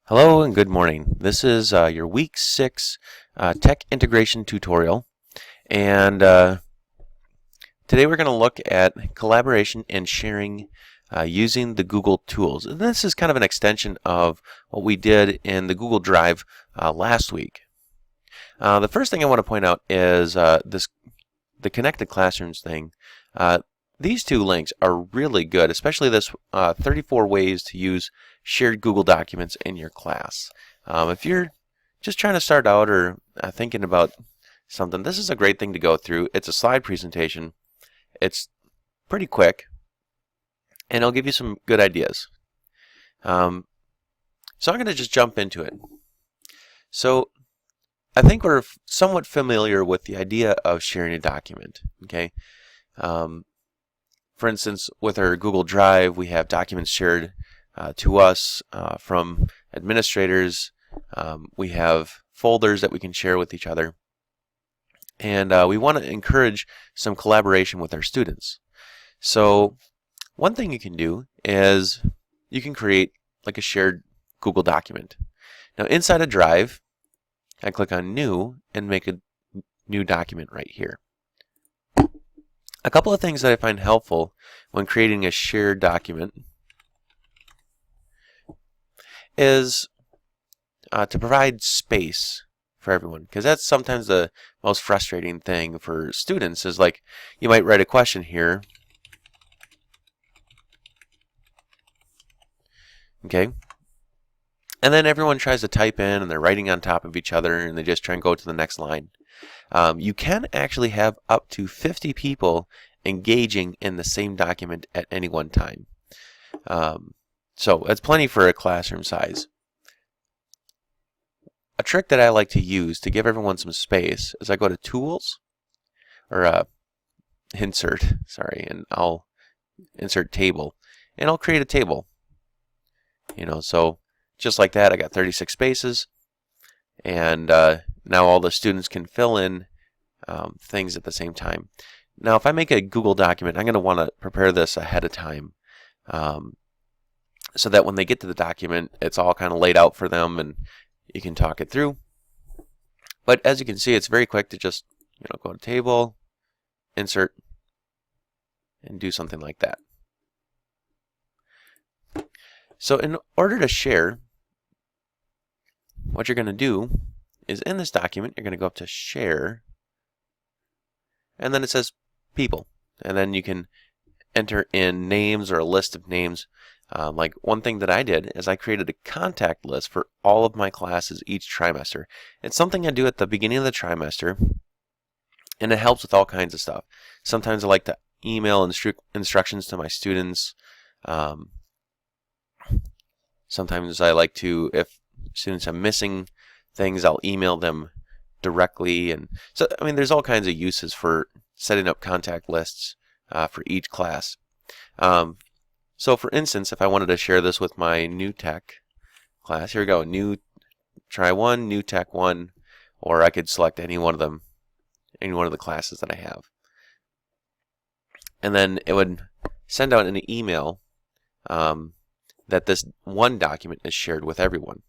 Hello and good morning. This is your week 6 tech integration tutorial, and today we're going to look at collaboration and sharing using the Google tools. And this is kind of an extension of what we did in the Google Drive last week. The first thing I want to point out is the Connected Classrooms thing. These two links are really good, especially this 34 ways to use shared Google documents in your class. If you're just trying to start out or thinking about something, this is a great thing to go through. It's a slide presentation. It's pretty quick, and it'll give you some good ideas. So I'm going to just jump into it. So I think we're somewhat familiar with the idea of sharing a document. Okay. For instance, with our Google Drive, we have documents shared to us from administrators. We have folders that we can share with each other. And we want to encourage some collaboration with our students. So one thing you can do is you can create like a shared Google document. Now inside a Drive, I click on New and make a new document right here. A couple of things that I find helpful when creating a shared document is to provide space for everyone, because that's sometimes the most frustrating thing for students is like you might write a question here, okay, and then everyone tries to type in and they're writing on top of each other and they just try and go to the next line. You can actually have up to 50 people engaging in the same document at any one time. So that's plenty for a classroom size. A trick that I like to use to give everyone some space is I go to Tools, or Insert, and I'll insert Table, and I'll create a table. So just like that, I got 36 spaces, and now all the students can fill in things at the same time. Now, if I make a Google document, I'm going to want to prepare this ahead of time so that when they get to the document, it's all kind of laid out for them and you can talk it through. But as you can see, it's very quick to just go to Table, Insert, and do something like that. So in order to share, what you're going to do is in this document, you're going to go up to Share, and then it says People, and then you can enter in names or a list of names. Like one thing that I did is I created a contact list for all of my classes each trimester. It's something I do at the beginning of the trimester, and it helps with all kinds of stuff. Sometimes I like to email instructions to my students. Sometimes I like to, if students are missing things, I'll email them directly. And so, there's all kinds of uses for setting up contact lists for each class. So for instance, if I wanted to share this with my new tech class, here we go, new try 1, new tech 1, or I could select any one of them, any one of the classes that I have. And then it would send out an email that this one document is shared with everyone.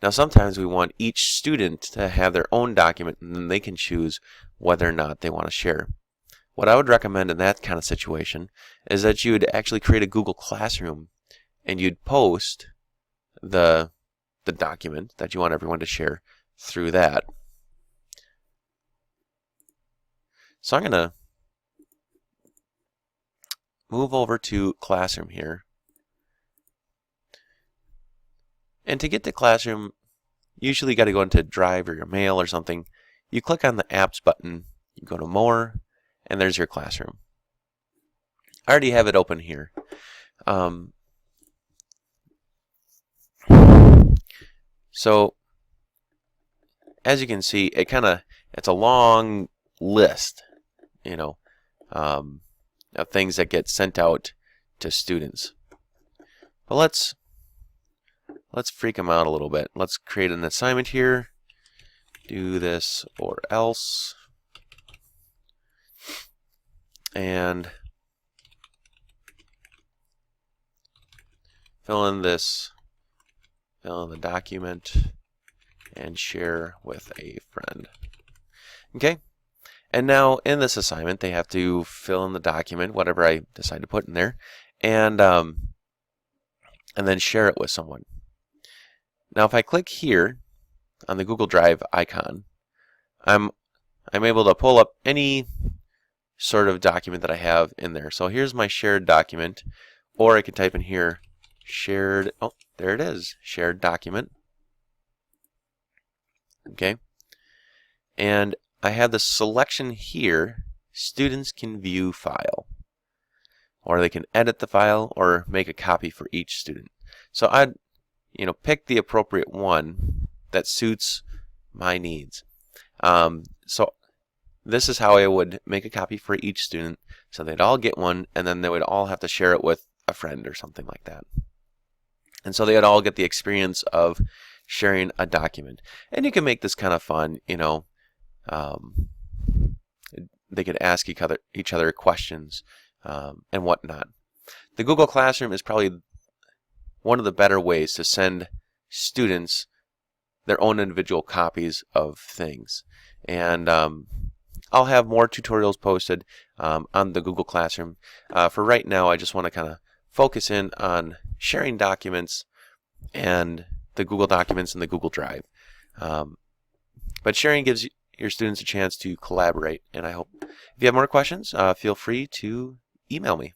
Now sometimes we want each student to have their own document and then they can choose whether or not they want to share. What I would recommend in that kind of situation is that you would actually create a Google Classroom and you'd post the document that you want everyone to share through that. So I'm going to move over to Classroom here. And to get to Classroom, usually you got to go into Drive or your Mail or something. You click on the Apps button, you go to More, and there's your Classroom. I already have it open here. So as you can see, it's a long list, of things that get sent out to students. But let's freak them out a little bit. Let's create an assignment here. Do this or else. And fill in this fill in the document, and share with a friend. Okay, and now in this assignment they have to fill in the document, whatever I decide to put in there, and then share it with someone. Now if I click here on the Google Drive icon, I'm able to pull up any sort of document that I have in there. So here's my shared document, or I can type in here shared, oh, there it is, shared document. Okay, and I have the selection here, students can view file, or they can edit the file or make a copy for each student. So I'd pick the appropriate one that suits my needs. So this is how I would make a copy for each student, so they'd all get one, and then they would all have to share it with a friend or something like that. And so they would all get the experience of sharing a document. And you can make this kind of fun, they could ask each other questions and whatnot. The Google Classroom is probably one of the better ways to send students their own individual copies of things. And I'll have more tutorials posted on the Google Classroom. For right now, I just want to kind of focus in on sharing documents and the Google Documents and the Google Drive. But sharing gives your students a chance to collaborate, and I hope if you have more questions, feel free to email me.